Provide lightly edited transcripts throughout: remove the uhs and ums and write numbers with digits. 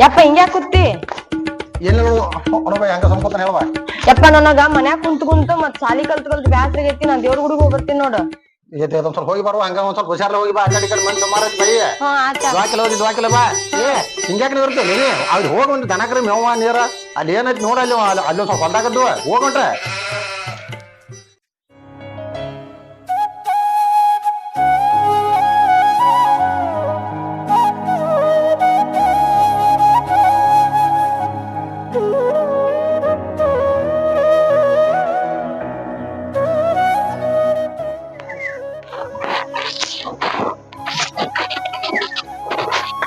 ಯಪ್ಪ ಹಿಂಗ್ಯಾಕ್ ಕೂತಿ? ಎಲ್ಲ ನೋಡಬ ಹೆಂಗ ಸಂಕೋತಾನೆ ಹೇಳವ. ಯಪ್ಪ ನನಗ ಮನ್ಯಾಗ ಕುಂತ ಮತ್ ಸಾಲಿ ಕಲ್ತ್ ಬ್ಯಾಸ್ರಾಗೈತಿ. ನಾನ್ ದೇವ್ರ ಗುಡಿಗೆ ಹೋಗಿ ಬರ್ತೀನಿ ನೋಡು. ಒಂದ್ ಸ್ವಲ್ಪ ಹೋಗಿ ಬರುವ ಹಂಗ ಒಂದ್ ಸ್ವಲ್ಪ ಹುಷಾರ್ಲ ಹೋಗಿ ಬಾ. ಆ ಕಡೆ ಮನ್ಸು ಮಾರತ್ ಬೈ. ದ್ವಾಕಿಲ ಬಾ. ಹಿಂಗ್ಯಾಕ ಇರ್ತೇವೆ ನೀ ಅಲ್ಲಿ ಹೋಗಿ ಒಂದು ದನಕರಿ ಮೇವ ನೀರ ಅಲ್ಲಿ ಏನೈತಿ ನೋಡ. ಅಲ್ಲಿ ಸ್ವಲ್ಪ ಹೊಲ್ದಾಗದ್ದು ಹೋಗ್ಕೊಂಡ್ರೆ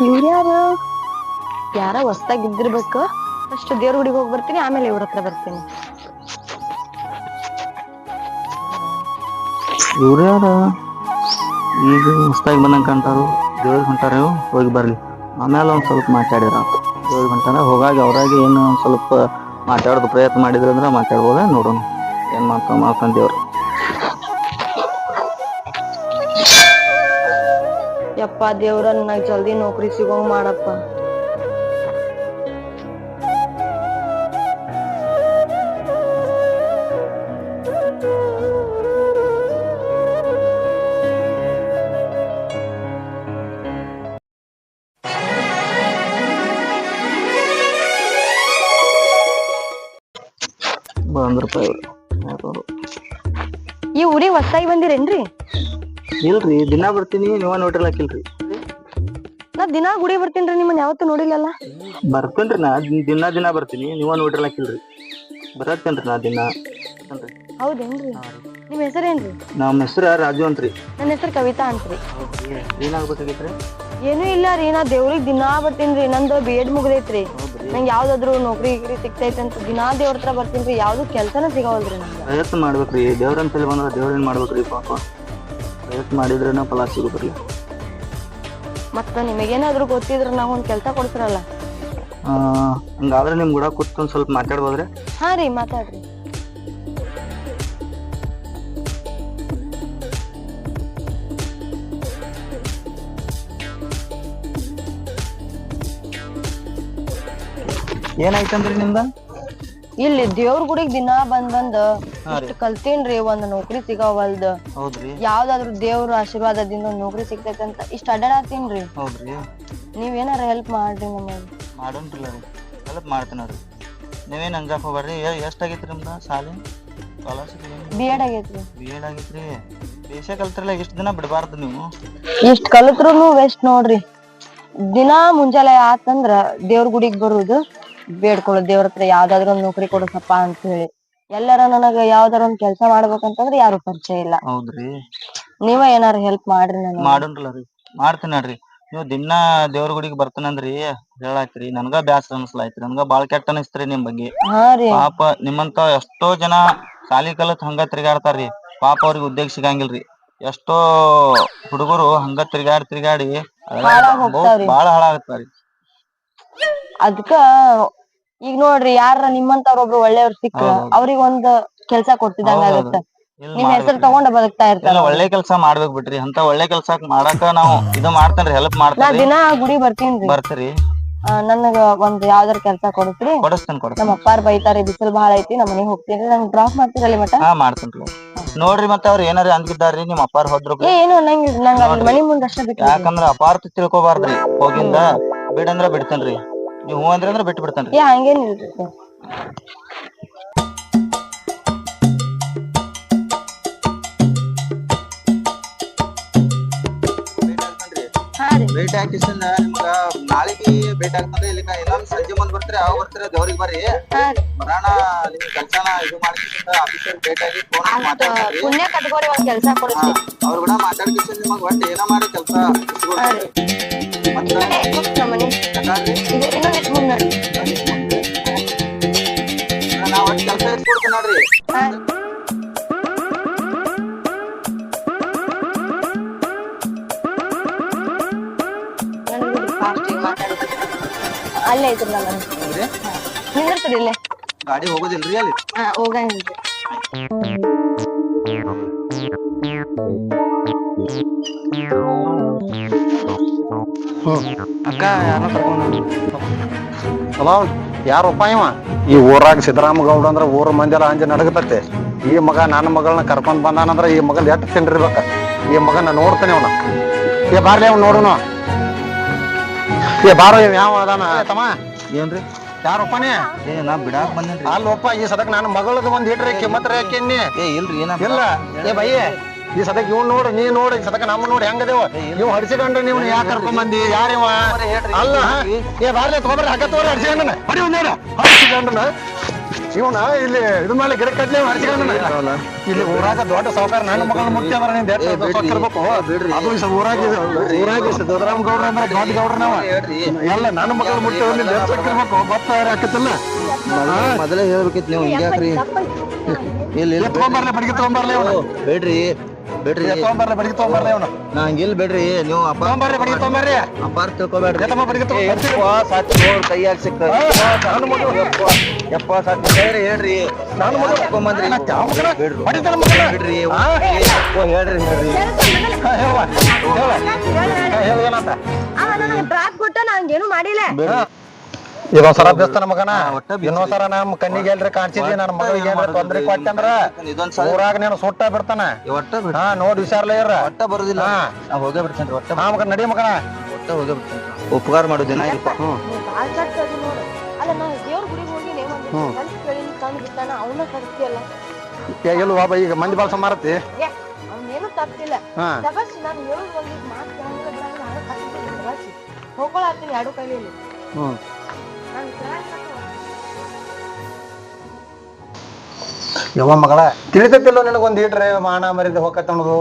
ಇವ್ರ್ಯಾರು ಯಾರ ಹೊಸ್ದಾಗಿ ಇದ್ದಿರ್ಬೇಕು. ಫಸ್ಟ್ ದೇವ್ರ ಗುಡಿಗೆ ಹೋಗಿ ಬರ್ತೀನಿ, ಆಮೇಲೆ ಇವ್ರ ಹತ್ರ ಬರ್ತೀನಿ. ಇವ್ರ್ಯಾರ ಈಗ ಹೊಸ್ದಾಗಿ ಬಂದಂಗೆ ಕಾಣ್ತಾರು. ದೇವ್ರಿಗೆ ಹೊಂಟಾರ, ಹೋಗಿ ಬರ್ಲಿ. ಆಮೇಲೆ ಒಂದ್ ಸ್ವಲ್ಪ ಮಾತಾಡಿರ ದೇವ್ರಿಗೆ ಹೊಂಟಾರ. ಹೋಗಾಗಿ ಅವ್ರಾಗಿ ಏನು ಒಂದ್ ಸ್ವಲ್ಪ ಮಾತಾಡೋದು ಪ್ರಯತ್ನ ಮಾಡಿದ್ರು ಅಂದ್ರೆ ಮಾತಾಡ್ಬೋದ. ನೋಡೋಣ ಏನ್ ಮಾಡ್ಕೊಂಡ್ ದೇವ್ರು. ಯಪ್ಪ ದೇವ್ರ ನನಗ್ ಜಲ್ದಿ ನೌಕರಿ ಸಿಗೋಂಗ್ ಮಾಡಪ್ಪ. ₹100. ಈ ಊರಿಗೆ ಹೊಸ್ದಾಗಿ ಬಂದಿರೇನ್ರಿ? ಇಲ್ರಿ, ದಿನಾ ಬರ್ತೀನಿ, ನೀವ ನೋಡಿರ್ಲಾಕಿಲ್ರಿ. ನಾ ದಿನಾ ಗುಡಿ ಬರ್ತೀನ್ರಿ, ನಿಮ್ಮನ್ನ ಯಾವತ್ತೂ ನೋಡಿಲ್ಲಲ್ಲ. ಬರ್ತೇನ್ರಿ, ನಾ ದಿನಾ ಬರ್ತೀನಿ, ನೀವ ನೋಡಿರ್ಲಾಕಿಲ್ರಿ. ಬರತ್ತೇನ್ರಿ ನಾ ದಿನ. ಹೌದೇನ್ರಿ? ನಿಮ್ ಹೆಸರೇನ್ರಿ? ನಮ್ಮ ಹೆಸರು ರಾಜು ಅಂತ್ರಿ. ನನ್ನ ಹೆಸರು ಕವಿತಾ ಅಂತ್ರಿ. ಏನಾಗ್ಬೇಕಾಗಿತ್ರಿ? ಏನೂ ಇಲ್ಲ ರೀ, ನಾ ದೇವ್ರಿಗೆ ದಿನಾ ಬರ್ತೀನ್ರಿ. ನಂದು B.Ed ಮುಗ್ದೈತ್ರಿ. ನಂಗೆ ಯಾವ್ದಾದ್ರು ನೌಕರಿ ಸಿಗ್ತೈತೆ ಅಂತ ದಿನಾ ದೇವ್ರ ಹತ್ರ ಬರ್ತೀನ್ರಿ. ಯಾವ್ದು ಕೆಲ್ಸನ ಸಿಗವಲ್ರಿ ನಂಗೆ. ಪ್ರಯತ್ನ ಮಾಡ್ಬೇಕ್ರಿ. ದೇವ್ರಂತೇಳಿ ಬಂದ್ರ ದೇವ್ರೇನ್ ಮಾಡ್ಬೇಕ್ರಿ ಪಾಪ. ಪ್ರಯತ್ನ ಮಾಡಿದ್ರೇನ ಫಲ ಸಿಗುದ್ರಿ. ಮತ್ತ ನಿಮಗೇನಾದ್ರು ಗೊತ್ತಿದ್ರ ನಾವ್ ಒಂದ್ ಕೆಲ್ಸ ಕೊಡ್ತಿರಲ್ಲ. ಹಂಗಾದ್ರೆ ನಿಮ್ ಕೂಡ ಕೂತ್ ಒಂದ್ ಸ್ವಲ್ಪ ಮಾತಾಡ್ಬೋದ್ರಿ? ಹಾ ರೀ, ಮಾತಾಡ್ರಿ. ಏನಾಯ್ತಂದ್ರಿ ನಿಮ್ದ? ಇಲ್ಲಿ ದೇವ್ರ ಗುಡಿಗೆ ದಿನಾ ಬಂದ್ ಇಷ್ಟ ಕಲ್ತೀನ್ರಿ, ಒಂದ್ ನೌಕರಿ ಸಿಗವಲ್ದ. ಹೌದ್ರಿ? ಯಾವ್ದಾದ್ರು ದೇವ್ರ ಆಶೀರ್ವಾದದಿಂದ ಒಂದ್ ನೌಕರಿ ಸಿಗ್ತೈತೆ ಅಂತ ಇಷ್ಟ ಅಡ್ಡಾಡತ್ತೀನ್ರಿ. ಹೌದ್ರಿ? ನೀವೇನಾರ ಹೆಲ್ಪ್ ಮಾಡ್ರಿ ನಮಗ್. ಮಾಡೋಣ್ರಲ್ಲ ರೀ, ಹೆಲ್ಪ್ ಮಾಡ್ತೀನವ್ರಿ. ನೀವೇನ್ ಅಂಜಾಕ್ ಹೋಗ್ಬಾರ್ರಿ. ಎಷ್ಟಾಗೈತ್ರಿ ನಿಮ್ದ ಸಾಲಿ? B.Ed ಆಗೈತ್ರಿ. B.Ed ಆಗೈತ್ರಿ? ಬೇಷ ಕಲ್ತಿರಲ್ಲ, ಇಷ್ಟ ದಿನ ಬಿಡಬಾರ್ದು ನೀವು. ಇಷ್ಟ ಕಲಿತ್ರುನು ವೆಸ್ಟ್ ನೋಡ್ರಿ. ದಿನಾ ಮುಂಜಾನೆ ಆತಂದ್ರ ದೇವ್ರ ಗುಡಿಗ್ ಬರುದು, ಬೇಡ್ಕೊಳ್ಳೋದು ದೇವ್ರ ಹತ್ರ ಯಾವ್ದಾದ್ರು ಒಂದ್ ನೌಕರಿ ಕೊಡಸಪ್ಪ ಅಂತ ಹೇಳಿ. ಎಲ್ಲಾರ ನನಗ ಯಾವ್ದಾರ ಒಂದ್ ಕೆಲ್ಸ ಮಾಡ್ಬೇಕಂತಂದ್ರ ಯಾರು ಪರಿಚಯ ಇಲ್ಲ. ಹೌದ್ರಿ? ನೀವ ಏನಾರ ಹೆಲ್ಪ್ ಮಾಡ್ರಿ ನನಗ. ಮಾಡೋಣ್ರಲ್ಲ ರೀ, ಮಾಡ್ತೀನಿ ನೋಡ್ರಿ. ನೀವ್ ದಿನಾ ದೇವ್ರ ಗುಡಿಗೆ ಬರ್ತಾನಂದ್ರಿ ಹೇಳಾಕ್ರಿ, ನನ್ಗ ಬ್ಯಾಸರ ಅನ್ಸ್ಲಾಯ್ತ್ರಿ. ನನ್ಗ ಬಾಳ್ ಕೆಟ್ಟ ಅನಿಸ್ತ್ರಿ ನಿಮ್ ಬಗ್ಗೆ. ಪಾಪ ನಿಮ್ಮಂತ ಎಷ್ಟೋ ಜನ ಸಾಲಿ ಕಲತ್ ಹಂಗ ತಿರ್ಗಾಡ್ತಾರ್ರಿ. ಪಾಪ ಅವ್ರಿಗೆ ಉದ್ಯೋಗ ಸಿಗಂಗಿಲ್ರಿ. ಎಷ್ಟೋ ಹುಡುಗರು ಹಂಗ ತಿರ್ಗಾಡಿ ಬಾಳ ಹಾಳಾಗತ್ತಾರಿ. ಅದ್ಕ ಈಗ ನೋಡ್ರಿ, ಯಾರ ನಿಮ್ಮಂತವ್ರ ಒಬ್ರು ಒಳ್ಳೆಯವ್ರು ಸಿಕ್ಕ್ರ ಅವ್ರಿಗೆ ಒಂದ್ ಕೆಲ್ಸ ಕೊಡ್ತಿದಂಗ ಆಗತ್ತ. ನಿಮ್ ಹೆಸರು ತಗೊಂಡ ಬದುಕ್ತಾ ಇರ್ತಾರ. ಒಳ್ಳೆ ಕೆಲ್ಸ ಮಾಡ್ಬೇಕ್ ಬಿಡ್ರಿ. ಅಂತ ಒಳ್ಳೆ ಕೆಲ್ಸ ಮಾಡಾಕ ನಾವು ಇದು ಮಾಡ್ತೇನ್ರಿ, ಹೆಲ್ಪ್ ಮಾಡ್ತೇನ್ರಿ. ದಿನಾ ಗುಡಿ ಬರ್ತೀನ್ರಿ. ಬರ್ತೀರಿ? ನನಗ ಒಂದ್ ಯಾವ್ದಾರ ಕೆಲ್ಸ ಕೊಡಿಸ್ರಿ. ನಮ್ಮ ಅಪ್ಪಾರ್ ಬೈತಾರಿ, ಬಿಸಿಲು ಬಾಳ ಐತಿ, ನಮ್ಮ ಮನೆಗ್ ಹೋಗ್ತೀನಿ. ನಂಗೆ ಡ್ರಾಪ್ ಮಾಡ್ತೀರಲ್ಲಿ ಮಟ? ಹಾ, ಮಾಡ್ತೇನ್ರಿ. ನೋಡ್ರಿ, ಮತ್ತೆ ಅವ್ರ ಏನಾರ ಅಂದಿದ್ದಾರ್ರಿ ನಿಮ್ ಅಪ್ಪಾರ್ ಹೋದ್ರು? ಏನು ನಂಗೆ ಮನಿ ಮುಂದ್ ಅಷ್ಟ ಬಿಟ್ಟು. ಯಾಕಂದ್ರ ಅಪಾರ್ಥ ತಿಳ್ಕೊಬಾರ್ದ್ರಿ. ಹೋಗಿಂದ ಬಿಡಂದ್ರ ಬಿಡ್ತೇನ್ರಿ, ನೀವ್ ಹೂ ಅಂದ್ರ ಬಿಟ್ಟು ಬಿಡ್ತೇನ್ರಿ. ಹಂಗೇನಿಲ್ರಿ. ಭೇಟಿ ಹಾಕಿಸಿಂದ ನಿಮ್ಗ ನಾಳೆಗೆ ಭೇಟಿ ಆಗ್ತಂದ್ರೆ ಇಲ್ಲಿಗ ಇನ್ನೊಂದ್ ಸಂಜೆ ಮುಂದ್ ಬರ್ತೀರಿ. ಯಾವ ಬರ್ತೀರ ದೇವ್ರಿಗೆ ಬರ್ರಿ. ಬರಾಣ ನಿಮ್ ಕೆಲ್ಸನ ಇದು ಮಾಡ್ಕಿಂದ ಆಫೀಸರ್ ಭೇಟಿ ಆಗಿ ಫೋನ್ ಮಾತಾಡ್ತೀರಿ. ಅವ್ರು ಕೂಡ ಮಾತಾಡ್ಕಿಸಿ ನಿಮಗ್ ಒಟ್ಟು ಏನೋ ಮಾಡಿ ಕೆಲ್ಸ ನಾ ಒಟ್ಟು ಕೆಲ್ಸ ಇಟ್ಕೊಡ್ತೀನಿ ನೋಡ್ರಿ. ಅಲ್ಲೇ ಐತ್ರಿ ನಮ್ಮ ನಿಂದಿರ್ತೀರಿ ಇಲ್ಲೇ. ಗಾಡಿ ಹೋಗೋದಿಲ್ರಿ ಅಲ್ಲಿ? ಹೋಗಂಗಿಲ್ರಿ. ಅಕ್ಕ ಯಾರನ್ನ ಕರ್ಕೊಂಡು ಚಲೋ ಯಾರಪ್ಪ ಇವ ಈ ಊರಾಗ ಸಿದ್ದರಾಮ ಗೌಡ ಅಂದ್ರ ಊರ ಮಂದಿ ಎಲ್ಲ ಅಂಜ ನಡಗತತ್ತೆ ಈ ಮಗ ನನ್ನ ಮಗಳನ್ನ ಕರ್ಕೊಂಡ್ ಬಂದಾನಂದ್ರ ಈ ಮಗನ್ ಎಟ್ಟು ತಿಂಡಿರ್ಬೇಕ ಈ ಮಗನ ನೋಡ್ತಾನೆ ಅವನ ಏ ಬಾರ್ಲಿ ಅವ್ನು ನೋಡುನು ಏ ಬಾರೋ ಇವ್ ಯಾವ ಅದಾನ ತಮ್ಮ ಏನ್ರಿ ಯಾರಪ್ಪನೇ ಏ ನಾ ಬಿಡಾಕ್ ಬಂದೇನ್ರಿ ಅಲ್ಲೊಪ್ಪ ಈ ಸದಕ್ ನಾನು ಮಗಳದ ಒಂದ್ ಇಟ್ರೆ ಕಿಮ್ಮತ್ ಹಾಕಿನಿ ಏ ಇಲ್ರಿ ಏನ ಇಲ್ಲ ಏ ಬಯ್ಯ ಈ ಸದಕ್ ಇವ್ ನೋಡು ನೀ ನೋಡಿ ಈ ಸದಕ ನಮ್ಮ ನೋಡಿ ಹೆಂಗದೇವ ನೀವು ಹಡಿಸಿಕೊಂಡ್ರೆ ನೀವು ಯಾಕೆ ಕರ್ಕೊಂಡ್ ಬಂದಿ ಯಾರಿವ ಅಲ್ಲ ಏ ಬಾರ್ಲಿ ತಗೊಬ್ರಿ ಹಗ್ಗ ತಗೋರಿ ಹಡಿಸಿಕೊಂಡನ ಬಡಿ ಒಂದೇನ ಹಡಿಸಿಕೊಂಡನ ಇವನ ಇಲ್ಲಿ ಇದು ಮೇಲೆ ಗಿಡ ಕಟ್ಲಿ ಹಡಿಸಿಕೊಂಡನ ಇಲ್ಲಿ ಊರಾಗ ದೊಡ್ಡ ಸಾವುಕಾರ ನನ್ನ ಮಗಳನ್ನ ಮುಖ್ಯ ಅಂದ್ರೆ ನೀನ್ ಸೊಕ್ಕಿರ್ಬೇಕು ಅದು ಊರಾಗ ಸಿದ್ದರಾಮ ಗೌಡ್ರ ಅಂದ್ರೆ ದೊಡ್ಡ ಗೌಡ್ರ ನಾವ ಎಲ್ಲ ನನ್ನ ಮಗಳ ಮುಟ್ಟ ಸೊಕ್ಕಿರ್ಬೇಕು ಗೊತ್ತ ಹಾಕತ್ತಿಲ್ಲ ಮೊದಲೇ ಹೇಳ್ಬೇಕಿತ್ತು ನೀವು ಹಿಂಗ್ಯಾಕ್ರಿ ಇಲ್ಲ ತಗೊಂಬರ್ಲಿ ಬಡಿಗೆ ತಗೊಂಬರ್ಲಿ ಅವನು ಬೇಡ್ರಿ ಬೇಡ್ರಿ ತಗೊಂಬರ್ಲಿ ಬಡಿಗೆ ತಗೊಂಬರ್ಲಿ ಅವನು ನಾ ಹಂಗಿಲ್ ಬೇಡ್ರಿ ನೀವು ಅಪ್ಪ ತಗೊಂಬರ್ಲಿ ಬಡಿಗೆ ತಗೊಂಬರ್ರಿ ಅಪ್ಪಾರ್ ತಿಳ್ಕೊಬೇಡ್ರಿ ತಮ್ಮ ಬಡಿಗೆ ಸಾತ್ ಕೈಯಾಗ ಸಿಕ್ಕ ಯಪ್ಪ ಸಾತ್ ಹೇಳ್ರಿ ಹೇಳ್ರಿ ನಾನು ತಗೊಂಬಂದ್ರಿ ಬಿಡ್ರಿ ಹೇಳ್ರಿ ಹೇಳ್ರಿ ಏನಂತ ಬ್ರಾಕ್ ಕೊಟ್ಟ ನಂಗೇನು ಮಾಡಿಲ್ಲ ಇದೊಂದ್ಸಲ ಬೇಸ್ತಾನ ಮಗನ ಇನ್ನೊಂದ್ಸಲ ನಮ್ ಕಣ್ಣಿಗೆ ಎಲ್ರಿ ಕಾಣಿಸಿದ್ವಿ ನನ್ನ ಮಗಳಿಗೆ ಏನ್ರ ತೊಂದ್ರೆ ಕೊಟ್ಟಂದ್ರ ಊರಾಗ ನೀನು ಸುಟ್ಟ ಬಿಡ್ತಾನ ಹಾ ನೋಡಿ ಹುಷಾರ್ಲೇ ಇರ ಒಟ್ಟ ಬರುದಿಲ್ಲ ಹೋಗೇ ಬಿಡ್ತೇನ್ರಿ ಒಟ್ಟ ಹಾ ಮಗ ನಡಿ ಮಗನ ಒಟ್ಟ ಹೋಗೇ ಬಿಡ್ತೇನೆ ಉಪಕಾರ ಮಾಡೋದಿನ ಇಲ್ಪ ಅಲ್ಲ ನಾ ದೇವ್ರ ಗುಡಿಗೆ ಹೋಗಿ ತಂದು ಬಿಟ್ಟಾನ ಅವನ ಕರ್ತಿಯಲ್ಲ ಎಲ್ವಾ ಈಗ ಮಂದಿ ಬಾಳ ಸಮಾರತಿ ಅವನೇನು ತಪ್ಪಿಲ್ಲ ತಗಸ್ ನಾನು ಹೇಳುದು ಒಂದಿದ್ ಮಾತು ಹೋಗ್ಕೊಳತ್ತೀನಿ ಎರಡು ಕೈಯಲ್ಲಿ ಯವ್ವ ಮಗಳ ತಿಳಿತೈತಿಲ್ಲ ನಿನಗೊಂದ್ ಇಟ್ರೆ ಮಾನ ಮರಿದ ಹೋಗತ್ತ ಅನ್ನೋದು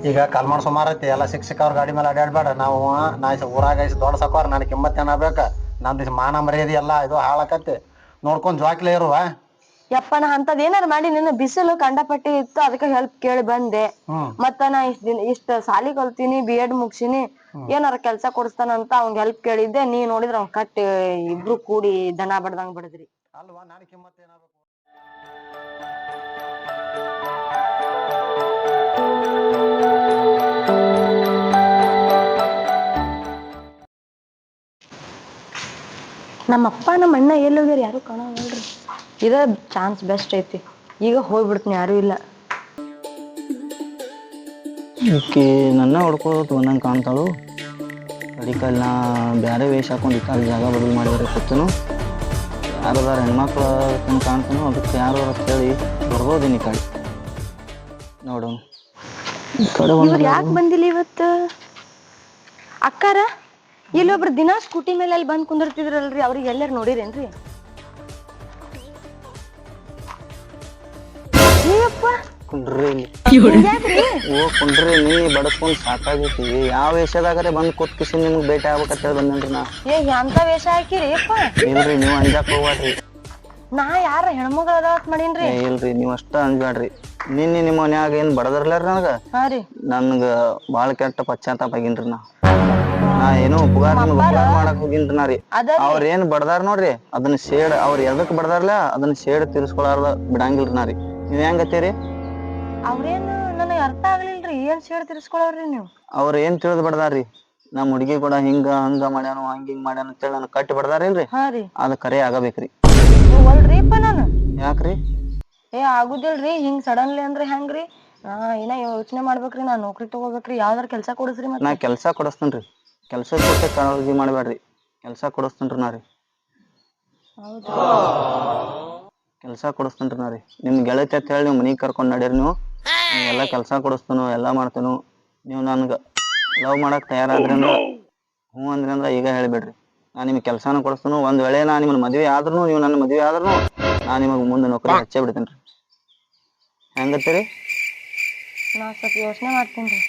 ಈಗ ಕಲ್ಮಾಡ್ ಸುಮಾರೈತಿ ಎಲ್ಲ ಶಿಕ್ಷಕ ಅವ್ರ ಗಾಡಿ ಮೇಲೆ ಅಡ್ಯಾಡ್ಬೇಡ ನಾವು ನಾ ಊರಾಗ ದೊಡ್ಡ ಸಾಕೋರ್ ನನ್ ಕಿಮ್ಮತ್ ಏನಾಗ್ಬೇಕ ನಂದು ಮಾನ ಮರ್ಯಾದೆ ಎಲ್ಲ ಇದು ಹಾಳಾಕತಿ ನೋಡ್ಕೊಂಡ್ ಜವಾಕ್ಲೇ ಇರುವ ಯಪ್ಪ ನಾ ಅಂತದ್ ಏನಾರ ಮಾಡಿ ನಿನ್ನ ಬಿಸಿಲು ಕಂಡಪಟ್ಟಿ ಇತ್ತು ಅದಕ್ಕೆ ಹೆಲ್ಪ್ ಕೇಳಿ ಬಂದೆ ಮತ್ತ ನಾ ಇಷ್ಟ ಸಾಲಿ ಕಲ್ತೀನಿ B.Ed ಮುಗ್ಸಿನಿ ಏನಾರ ಕೆಲ್ಸ ಕೊಡಿಸ್ತಾನಂತ ಅವ್ನ್ ಹೆಲ್ಪ್ ಕೇಳಿದ್ದೆ ನೀ ನೋಡಿದ್ರ ಅವ್ನ್ ಕಟ್ಟಿ ಇಬ್ರು ಕೂಡಿ ದನ ಬಡ್ದಂಗ್ ಬಡದ್ರಿ ಅಲ್ವಾ ನಾನು ಕಿಮ್ಮತ್ ಏನಾಗ್ಬೇಕು ನಮ್ಮಪ್ಪ ನಮ್ಮ ಅಣ್ಣ ಎಲ್ಲಿ ಹೋಗ್ಯಾರ ಯಾರು ಕಾಣವಲ್ರಿ ಇದ ಚಾನ್ಸ್ ಬೆಸ್ಟ್ ಐತಿ ಈಗ ಹೋಗ್ಬಿಡ್ತೀನಿ ಯಾರು ಇಲ್ಲ ಈಕಿ ನನ್ನ ಹೊಡ್ಕೋದು ಬಂದಂಗೆ ಕಾಣ್ತಾಳು ಅಡಿಕಲ್ಲಿ ನಾ ಬೇರೆ ವೇಷ ಹಾಕೊಂಡು ಇಕ್ಕಲ್ಲಿ ಜಾಗ ಬದಲು ಮಾಡಿದ್ರೆ ಕೂತನು ಯಾರದಾರ ಹೆಣ್ಮಕ್ಳು ತಂದು ಕಾಣ್ತಾನೋ ಅದಕ್ಕೆ ಯಾರು ಅಂತ ಹೇಳಿ ಬರ್ಬೋದೇನು ಈ ಕಡೆ ನೋಡೋಣ ಈ ಕಡೆ ಇವ್ರು ಯಾಕೆ ಬಂದಿಲ್ಲ ಇವತ್ತು ಅಕ್ಕಾರ ಇಲ್ಲೊಬ್ರು ದಿನಾ ಸ್ಕೂಟಿ ಮೇಲೆ ಅಲ್ಲಿ ಬಂದ್ ಕುಂದಿರ್ತಿದ್ರಲ್ರಿ ಅವ್ರಿಗೆ ಎಲ್ಲಾರು ನೋಡಿರೇನ್ರಿ ಕುಂಡ್ರಿ ಕುಂಡ್ರಿ ನೀ ಬಡಸ್ಕೊಂಡ್ ಸಾಕಾಗೈತಿ ಯಾವ ವೇಷದಾಗರೆ ಬಂದ್ ಕೂತ್ಕಿಸಿ ನಿಮ್ಗೆ ಭೇಟಿ ಆಗ್ಬೇಕಂತ ಹೇಳಿ ಬಂದೇನ್ರಿ ನಾ ಅಂತ ವೇಷ ಹಾಕಿರಿ ಇಲ್ರಿ ನೀವು ಅಂಜಾಕ್ ಹೋಗ್ಬೇಡ್ರಿ ನಾ ಯಾರ ಹೆಣ್ಮಗಳ ಅದಾವತ್ ಮಾಡೀನ್ರಿ ಇಲ್ರಿ ನೀವ್ ಅಷ್ಟ ಅಂಜಬ್ಯಾಡ್ರಿ ನಿನ್ನೆ ನಿಮ್ಮ ಮನ್ಯಾಗ ಏನ್ ಬಡದರ್ಲಾರ ನನಗ ನನ್ಗ ಬಾಳ ಕೆಟ್ಟ ಪಶ್ಚಾತ್ತಾಪ ಆಗೀನ್ರಿ ನಾ ಏನೋ ಉಪಕಾರ ಮಾಡಕ್ ಹೋಗಿನ್ರಿ ನಾ ರೀ ಅವ್ರ ಏನ್ ಬಡದಾರ ನೋಡ್ರಿ ಅದನ್ನ ಶೇಡ್ ಅವ್ರ ಎದಕ್ ಬಡದಾರ್ಲ ಅದನ್ನ ಶೇಡ್ ತಿರ್ಸ್ಕೊಳಾರ್ದ ಬಿಡಂಗಿಲ್ರಿ ನಾ ರೀ ನೀವ್ ಹೆಂಗತ್ತೀರಿ ಅವ್ರೇನು ನನಗೆ ಅರ್ಥ ಆಗ್ಲಿಲ್ರಿ ಏನ್ ಶೇಡ್ ತಿರ್ಸ್ಕೊಳವ್ರಿ ನೀವು ಅವ್ರ ಏನ್ ತಿಳಿದ್ ಬಡದಾರ್ರಿ ನಮ್ ಹುಡುಗಿ ಕೂಡ ಹಿಂಗ ಹಂಗ ಮಾಡ್ಯಾನು ಹಿಂಗ್ ಮಾಡ್ಯಾನ ಅಂತೇಳಿ ನನ್ ಕಟ್ಟಿ ಬಡದಾರಿಲ್ರಿ ಅದ ಕರೆ ಆಗಬೇಕ್ರಿ ಒಲ್ರಿಪ್ಪ ನಾನು ಯಾಕ್ರಿ ಆಗುದಿಲ್ರಿ ಹಿಂಗ್ ಸಡನ್ಲಿ ಅಂದ್ರೆ ಹೆಂಗ್ರಿ ಇನ್ನ ಯೋಚನೆ ಮಾಡ್ಬೇಕ್ರಿ ನಾ ನೌಕರಿ ತಗೋಬೇಕ್ರಿ ಯಾವ್ದಾರ ಕೆಲ್ಸ ಕೊಡಿಸ್ರಿ ನಾ ಕೆಲ್ಸ ಕೊಡಿಸ್ತೇನ್ರಿ ಕೆಲ್ಸದ ಕೊಟ್ಟೆ ಕಾಳಜಿ ಮಾಡ್ಬೇಡ್ರಿ ಕೆಲ್ಸ ಕೊಡಿಸ್ತೇನ್ರಿ ನಾ ರೀ ಕೆಲ್ಸ ಕೊಡಿಸ್ತೇನ್ರಿ ನಾ ರೀ ನಿಮ್ ಗೆಳತಿ ಅಂತ ಹೇಳಿ ನೀವು ಮನಿಗ್ ಕರ್ಕೊಂಡ್ ನಡೀರಿ ನೀವು ಎಲ್ಲಾ ಕೆಲ್ಸ ಕೊಡಿಸ್ತೇನು ಎಲ್ಲಾ ಮಾಡ್ತೇನು ನೀವು ನನ್ಗ ಲವ್ ಮಾಡಕ್ ತಯಾರಾದ್ರಿ ಅಂದ್ರ ಹ್ಞೂ ಅಂದ್ರಿ ಅಂದ್ರ ಈಗ ಹೇಳ್ಬೇಡ್ರಿ ನಾ ನಿಮ್ಗೆ ಕೆಲ್ಸಾನು ಕೊಡಿಸ್ತೇನು ಒಂದ್ ವೇಳೆ ನಾ ನಿಮ್ಮನ್ನ ಮದ್ವೆ ಆದ್ರೂ ನೀವು ನನ್ನ ಮದ್ವೆ ಆದ್ರೂ ನಾ ನಿಮಗ್ ಮುಂದೆ ನೌಕರಿ ಹಚ್ಚೇ ಬಿಡ್ತೇನ್ರಿ ಹೆಂಗತ್ತೀರಿ ನಾ ಸ್ವಲ್ಪ ಯೋಚನೆ ಮಾಡ್ತೀನಿ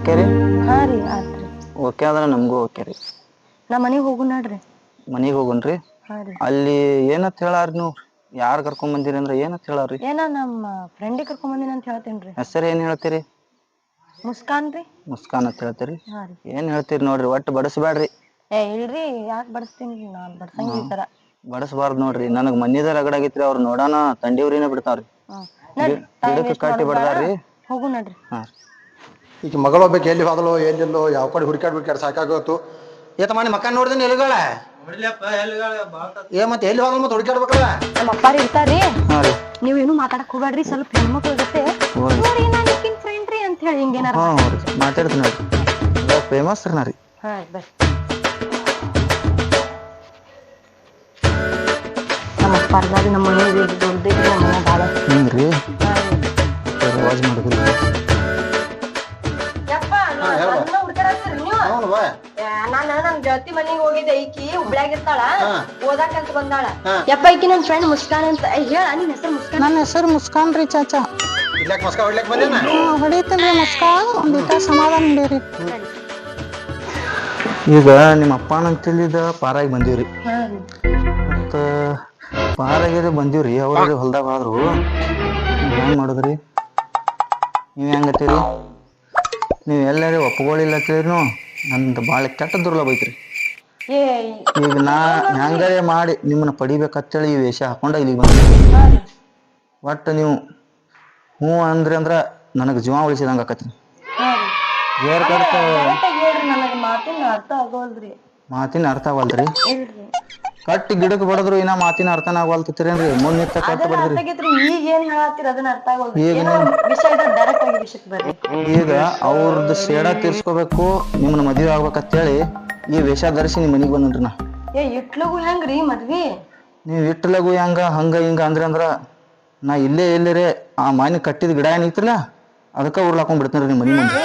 ಓಕೆ ರೀ ಹಾ ರೀ ಆತ್ರಿ. ಓಕೆ ಅಂದ್ರೆ ನಮಗೂ ಓಕೆ ರೀ. ನಾ ಮನಿಗ್ ಹೋಗು ನಡ್ರಿ. ಮನಿಗ್ ಹೋಗುನ್ರಿ. ಹಾ ರೀ. ಅಲ್ಲಿ ಏನಂತ ಹೇಳಾರ ನೀವು ಯಾರ್ ಕರ್ಕೊಂಡ್ ಬಂದಿರಿ ಅಂದ್ರ ಏನಂತ ಹೇಳಾರ್ರಿ? ಏನ ನಮ್ಮ ಫ್ರೆಂಡಿಗೆ ಕರ್ಕೊಂಡ್ ಬಂದಿನಿ ಅಂತ ಹೇಳ್ತೇನ್ರಿ. ಹೆಸರು ಏನ್ ಹೇಳ್ತೀರಿ? ಮುಸ್ಕಾನ್ ರೀ. ಮುಸ್ಕಾನ್ ಅಂತ ಹೇಳ್ತೀರಿ. ಹಾ ರೀ. ಏನ್ ಹೇಳ್ತೀರಿ ನೋಡ್ರಿ, ಒಟ್ಟು ಬಡಸ್ಬ್ಯಾಡ್ರಿ. ಇಲ್ರಿ ಯಾಕೆ ಬಡಸ್ತೀನಿ, ನಾನ್ ಬಡ್ಸಂಗಿ ಈ ತರ. ಬಡಸ್ಬಾರ್ದು ನೋಡ್ರಿ. ನನಗ್ ಮನಿದ ರಗಡಾಗಿತ್ರಿ, ಅವ್ರು ನೋಡಾನ ತಂಡಿವ್ರಿನ ಬಿಡ್ತಾವ್ರಿ. ಗಿಡಕ್ಕೆ ಕಟ್ಟಿ ಬಡದಾರ್ರಿ. ಹೋಗು ನಡ್ರಿ. ಹಾ ಈಗ ಮಗಳು ಹೋಗ್ಬೇಕು, ಎಲ್ಲಿ ಹೋದಲು ಎಲ್ಲಿಲ್ಲೋ, ಯಾವ ಕಡೆ ಹುಡುಕಾಡ್ ಸಾಕಾಗೋತು. ಏತ ಮಾಡಿ ಮಕ್ಕ ನೋಡ್ದೇನೆ ಎಲ್ಲಿಗಳ ಮತ್ತೆ ಎಲ್ಲಿ ಹೋಗಲ್ ಮತ್ತೆ ಹುಡುಕಾಡ್ಬೇಕಲ್ಲ. ನಮ್ಮ ಅಪ್ಪಾರಿ ಇರ್ತಾರ್ರಿ. ಹಾ ರೀ. ನೀವೇನು ಮಾತಾಡಕ್ ಹೋಗ್ಬೇಡ್ರಿ, ಸ್ವಲ್ಪ ಹೆಣ್ಮಕ್ಳು ಜೊತೆ ನೋಡಿ ನಾನು ಫ್ರೆಂಡ್ ರೀ ಅಂತ ಹೇಳಿ ಹಿಂಗೇನಾರ ಮಾತಾಡ್ತೀನಿ ನೋಡ್ರಿ. ಫೇಮಸ್ ರೀ ನಾ ರೀ. ಹಾ ಬರ್ರಿ. ನಮ್ಮ ಅಪ್ಪಾರ್ದಾರಿ ನಮ್ಮ ಮನೆ ದೊಡ್ಡದೈತಿ, ನಮ್ಮ ಮನೆ ಭಾಳ ಹಿಂಗ್ರಿ ಆವಾಜ್ ಮಾಡಿದ್ರಿ. ನಾನು ನಮ್ ಜ್ಯೋತಿ ಮನಿಗ್ ಹೋಗಿದ್ದೆ. ಈಕಿ ಹುಬ್ಳ್ಯಾಗ ಇರ್ತಾಳ, ಓದಾಕಂತ ಬಂದಾಳ. ಯಪ್ಪ ಈಕಿ ನನ್ ಫ್ರೆಂಡ್ ಮುಸ್ಕಾನ್ ಅಂತ. ಹೇಳ ನಿನ್ ಹೆಸರು ಮುಸ್ಕಾನ್? ನನ್ನ ಹೆಸರು ಮುಸ್ಕಾನ್ ರೀ ಚಾಚಾ. ಹೊಡಿತೇನ್ರಿ ಮುಸ್ಕಾನ್, ಒಂದಿಟ ಸಮಾಧಾನ ಹಿಡೀರಿ. ಈಗ ನಿಮ್ಮ ಅಪ್ಪನ ಅಂತೇಳಿದ ಪಾರಾಗಿ ಬಂದೀವ್ರಿ. ಮತ್ತ ಪಾರಾಗಿರಿ ಬಂದೀವ್ರಿ. ಅವ್ರಿಗೆ ಹೊಲ್ದಾಗ ಆದ್ರು ಹೆಂಗ್ ಮಾಡುದ್ರಿ? ನೀವ್ ಹೆಂಗತ್ತೀರಿ? ನೀವ್ ಎಲ್ಲಾರು ಒಪ್ಕೊಳ್ಳಿಲ್ಲ ಅಂತೇಳಿನು ನಂದು ಭಾಳ ಕೆಟ್ಟ ದುರ್ಲಭ ಐತ್ರಿ. ಈಗ ನಾ ಹೆಂಗಾರೆ ಮಾಡಿ ನಿಮ್ಮನ್ನ ಪಡಿಬೇಕಂತೇಳಿ ಈ ವೇಷ ಹಾಕೊಂಡ ಇಲ್ಲಿಗೆ ಬಂದ್ರಿ. ಒಟ್ಟು ನೀವು ಹ್ಞೂ ಅಂದ್ರಿ ಅಂದ್ರ ನನಗೆ ಜೀವ ಉಳಿಸಿದಂಗ ಆಕತ್ರಿ. ಮಾತಿನ ಅರ್ಥ ಆಗವಲ್ರಿ. ಕಟ್ಟಿ ಗಿಡಕ್ ಬಡದ್ರು ಇನ್ನ ಮಾತಿನ ಅರ್ಥನ ಆಗವಲ್ತೇನ್ರಿ. ಮುಂದ್ ನಿಂತ ಕಟ್ಟ ಬಡದ್ರಿ. ಈಗ ಅವ್ರದ್ದು ಸೇಡ ತೀರ್ಸ್ಕೋಬೇಕು, ನಿಮ್ಮನ್ನ ಮದ್ವೆ ಆಗ್ಬೇಕಂತೇಳಿ ಈ ವೇಷ ಧರಿಸಿ ನಿಮ್ ಮನಿಗ್ ಬಂದ್ರಿ. ನಾ ಹೆಂಗ್ರಿ ಮದ್ವಿ? ನೀವ್ ಇಟ್ಟಲಗು ಹೆಂಗ ಹಂಗ ಹಿಂಗ ಅಂದ್ರ ನಾ ಇಲ್ಲೇ ಎಲ್ಲರೇ ಆ ಮನೆ ಕಟ್ಟಿದ ಗಿಡ ಏನಿತ್ತಲ್ಲ ಅದಕ್ಕ ಉರ್ಲಾಕೊಂಡ್ ಬಿಡ್ತೇನ್ರಿ ನಿಮ್ ಮನಿ ಮುಂದೆ.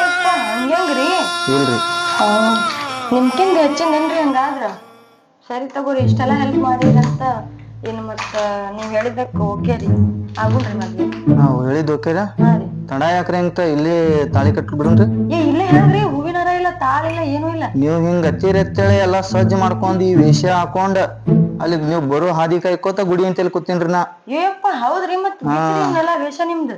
ಇಲ್ರಿ ನಿಮ್ಕಿಂದ ಹೆಚ್ಚಿನ್ರಿ ಹಂಗಾದ್ರ. ಸರಿ ತಗೋರಿ, ಇಷ್ಟೆಲ್ಲ ಹೆಲ್ಪ್ ಮಾಡಿರಂತ ಏನ್ ಮತ್ತ ನೀವ್ ಹೇಳಿದಕ್ಕ ಓಕೆ ರೀ, ಆಗುನ್ರಿ ಮದ್ವೆ. ನಾವು ಹೇಳಿದ್ ಓಕೆರ. ತಡ ಯಾಕ್ರಿ ಅಂತ ಇಲ್ಲಿ ತಾಳಿ ಕಟ್ಟಿ ಬಿಡುನ್ರಿ. ಇಲ್ಲೇ ಹೇಳ್ರಿ, ಹೂವಿನಾರ ಇಲ್ಲ, ತಾಳಿಲ್ಲ, ಏನೂ ಇಲ್ಲ. ನೀವ್ ಹಿಂಗ ಹತ್ತಿರ ಎತ್ತೇಳಿ ಎಲ್ಲಾ ಸಜ್ಜ ಮಾಡ್ಕೊಂಡ್ ಈ ವೇಷ ಹಾಕೊಂಡ್ ಅಲ್ಲಿ ನೀವ್ ಬರೋ ಹಾದಿ ಕಾಯ್ಕೋತ ಗುಡಿ ಅಂತೇಳಿ ಕೂತೀನ್ರಿ ನಾ. ಏಪ್ಪ ಹೌದ್ರಿ, ಮತ್ ವೇಷ ನಿಮ್ದು.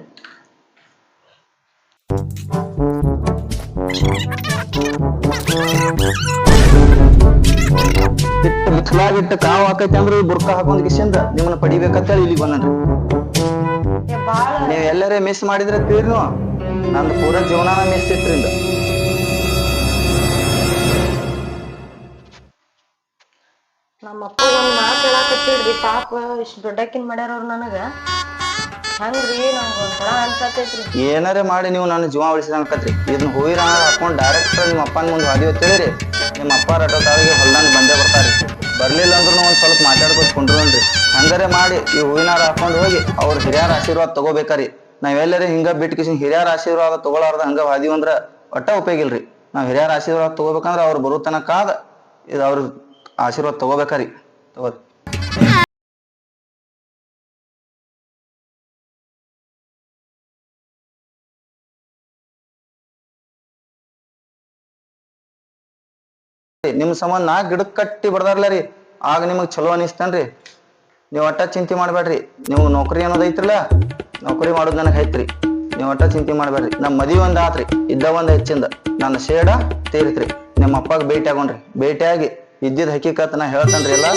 ಇಟ್ಟು ಬಿಸಲಾಗಿಟ್ಟು ಕಾವು ಹಾಕೈತಿ ಅಂದ್ರೆ ಬುರ್ಕ ಹಾಕೊಂಡ್ ಕಿಶಿಂದ ನಿಮ್ಮನ್ನ ಪಡಿಬೇಕಂತೇಳಿ ಇಲ್ಲಿಗೆ ಬಂದನ್ರಿ. ನೀವ್ ಎಲ್ಲರೇ ಮಿಸ್ ಮಾಡಿದ್ರೆ ತೀರ್ನು ನಂದು ಪೂರ ಜೀವನಾನ ಮಿಸ್ ಇಟ್ರಿಂದ. ನಮ್ಮಪ್ಪ ಒಂದ್ ಮಾತು ಹೇಳಾಕತ್ತಿದ್ರಿ, ಪಾಪ ಇಷ್ಟು ದೊಡ್ಡಕ್ಕಿನ್ ಮಾಡ್ಯಾರ ಅವ್ರು ನನಗ. ಹಂಗ್ರಿ ನಂಗೆ ಒಂಥರ ಅನ್ಸತೈತ್ರಿ. ಏನಾರೇ ಮಾಡಿ ನೀವು ನನ್ನ ಜೀವ ಉಳಿಸಿದಂಕತ್ರಿ. ಇದನ್ನ ಹೂವಿನ ಹಾಕೊಂಡ್ ಡೈರೆಕ್ಟ್ ನಿಮ್ಮ ಅಪ್ಪನ ಮುಂದೆ ಹಾದಿ ತಿಳಿರಿ. ನಿಮ್ಮ ಅಪ್ಪ ರಟೋ ತಾಳಿಗೆ ಹೊಲ್ದಾನ ಬಂದೇ ಬರ್ತಾರಿ. ಬರ್ಲಿಲ್ಲ ಅಂದ್ರೂ ಒಂದ್ ಸ್ವಲ್ಪ ಮಾತಾಡ್ಕೊತ ಕುಂಡ್ರನ್ರಿ. ಹಂಗಾರೆ ಮಾಡಿ ಈ ಹೂವಿನಾರ ಹಾಕೊಂಡು ಹೋಗಿ ಅವ್ರ ಹಿರಿಯರ ಆಶೀರ್ವಾದ ತಗೋಬೇಕ್ರಿ. ನಾವೆಲ್ಲರೂ ಹಿಂಗ ಬಿಟ್ಕಿಸಿ ಹಿರಿಯರ ಆಶೀರ್ವಾದ ತಗೊಳಾರ್ದ ಹಂಗ ಹಾದಿವ್ ಅಂದ್ರ ಒಟ್ಟ ಉಪಯೋಗ ಇಲ್ರಿ. ನಾವ್ ಹಿರಿಯರ ಆಶೀರ್ವಾದ ತಗೋಬೇಕಂದ್ರ ಅವ್ರು ಬರೋ ತನಕ ಇದು ಅವ್ರ ಆಶೀರ್ವಾದ ತಗೋಬೇಕ್ರಿ. ತಗೋರಿ. ನಿಮ್ ಸಂಬಂಧ ನಾ ಗಿಡಕ್ ಕಟ್ಟಿ ಬಡದಾರ್ಲ ರೀ, ಆಗ ನಿಮಗ್ ಚಲೋ ಅನಿಸ್ತನ್ರಿ. ನೀವ್ ಒಟ್ಟ ಚಿಂತೆ ಮಾಡ್ಬೇಡ್ರಿ. ನೀವು ನೌಕರಿ ಅನ್ನೋದ್ ಐತ್ರಲ್ಲ, ನೌಕರಿ ಮಾಡೋದ್ ನನಗ್ ಐತ್ರಿ. ನೀವ್ ಒಟ್ಟ ಚಿಂತೆ ಮಾಡ್ಬೇಡ್ರಿ. ನಮ್ ಮದ್ವಿ ಒಂದ್ ಆತ್ರಿ, ಇದ್ದ ಒಂದ್ ಹೆಚ್ಚಿಂದ ನನ್ನ ಶೇಡ ತೀರಿತ್ರಿ. ನಿಮ್ಮ ಅಪ್ಪಗ ಭೇಟಿ ಆಗೋಣ್ರಿ. ಭೇಟಿಯಾಗಿ ಇದ್ದಿದ್ ಹಕೀಕತ್ ನಾ ಹೇಳ್ತನ್ರಿ ಎಲ್ಲ,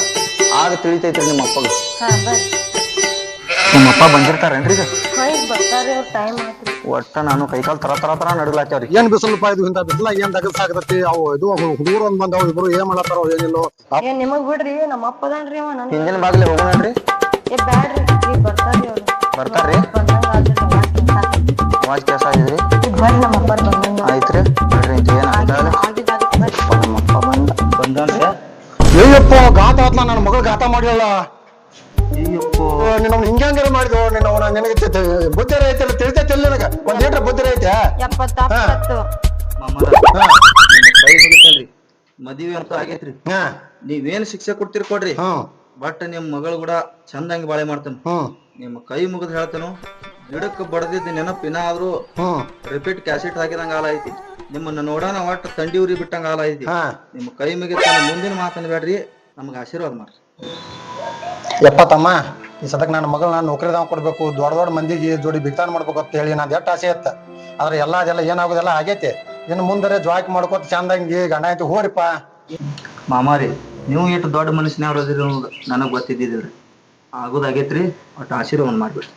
ಆಗ ತಿಳಿತೈತ್ರಿ ನಿಮ್ಮ ಅಪ್ಪಗ. ನಿಮ್ಮ ಅಪ್ಪ ಬಂದಿರ್ತಾರೇನ್ರಿ ಈಗ? ಒಟ್ಟ ನಾನು ಕೈಕಾಲ್ ತರ ತರ ತರ ನಡಲಾತೇವ್ರಿ. ಏನ್ ಬಿಸಿಲಪ್ಪ ಇದು, ಇಂತ ಬಿಸಿಲ ಏನ್ ದಗಲ್ಸಾಗತೈತಿ. ಅವು ಇದು ಹುಡುಗರು ಒಂದ್ ಬಂದಾವ್, ಇಬ್ರು ಏನ್ ಮಾಡತ್ತಾರೋ ಏನಿಲ್ಲೋ. ನಿಮಗ್ ಬಿಡ್ರಿ, ನಮ್ಮ ಅಪ್ಪ ಅದಾನ್ರಿ. ಹಿಂದಿನ ಬಾಗ್ಲಿ ಹೋಗೋಣ್ರಿ. ಬರ್ತಾರ್ರಿ? ಅವಾಜ್ ಕೆಲಸ ಆಗಿದ್ರಿ. ಆಯ್ತ್ರಿ ಬಿಡ್ರಿ. ಇಂತ ನಮ್ಮಪ್ಪ ಬಂದನ್ರಿ. ಅಯ್ಯಪ್ಪ ಗಾತ ಆತ್ಲ, ನನ್ನ ಮಗಳು ಗಾತ ಮಾಡಿಲ್ಲ. ನೀನ್ ಹಿಂಗಾರ ಮಾಡಿದ್ವು. ನಿನಗೆ ಬುದ್ಧಿ ಐತಲ್ಲ, ತಿಳಿತೈತಿಲ್ಲ ನಿನಗ? ಒಂದ್ ಲೀಟರ್ ಬುದ್ಧಿ ಐತೆ. ಕೈ ಮುಗಿತೇನ್ರಿ, ಮದ್ವಿ ಅಂತ ಆಗೇತ್ರಿ. ನೀವೇನ್ ಶಿಕ್ಷೆ ಕೊಡ್ತೀರಿ ಕೊಡ್ರಿ, ಬಟ್ ನಿಮ್ ಮಗಳು ಕೂಡ ಚಂದಂಗಿ ಬಾಳೆ ಮಾಡ್ತಾನ. ನಿಮ್ಮ ಕೈ ಮುಗಿದ್ ಹೇಳ್ತಾನು, ಗಿಡಕ್ಕೆ ಬಡದಿದ್ದ ನೆನಪಿನ ಆದ್ರೂ ರಿಪೀಟ್ ಕ್ಯಾಸೆಟ್ ಹಾಕಿದಂಗ ಹಾಲ ಐತಿ. ನಿಮ್ಮನ್ನ ನೋಡೋಣ ಒಟ್ಟು ತಂಡಿ ಉರಿ ಬಿಟ್ಟಂಗ ಹಾಲ ಐತಿ. ನಿಮ್ಮ ಕೈ ಮುಗಿತ ಮುಂದಿನ ಮಾತನ್ನ ಬೇಡ್ರಿ, ನಮ್ಗೆ ಆಶೀರ್ವಾದ ಮಾಡ್ರಿ. ಯಪ್ಪ ತಮ್ಮ, ಈ ಸದಕ್ ನನ್ನ ಮಗಳನ್ನ ನೌಕರಿದಾವ್ ಕೊಡ್ಬೇಕು, ದೊಡ್ಡ ದೊಡ್ಡ ಮಂದಿಗೆ ಜೋಡಿ ಬಿಗ್ತಾನ ಮಾಡ್ಬೇಕು ಅಂತ ಹೇಳಿ ನಾನು ಎಷ್ಟು ಆಸೆ ಇತ್ತ. ಆದ್ರೆ ಅದೆಲ್ಲ ಏನಾಗೋದೆಲ್ಲ ಆಗೈತಿ. ಇನ್ನು ಮುಂದರೆ ಜಾಕ್ ಮಾಡ್ಕೊತ ಚಂದಂಗಿ ಗಂಡ ಐತಿ ಹೋರಿಪ್ಪ. ಮಾಮಾರಿ, ನೀವು ಎಷ್ಟು ದೊಡ್ಡ ಮನುಷ್ಯನವ್ರು ಅದಿರಿ ಅನ್ನೋದು ನನಗೆ ಗೊತ್ತಿದ್ದಿದ್ರಿ. ಆಗೋದಾಗೈತ್ರಿ, ಒಟ್ಟು ಆಶೀರ್ವಾದ ಮಾಡ್ಬಿಡ್ರಿ.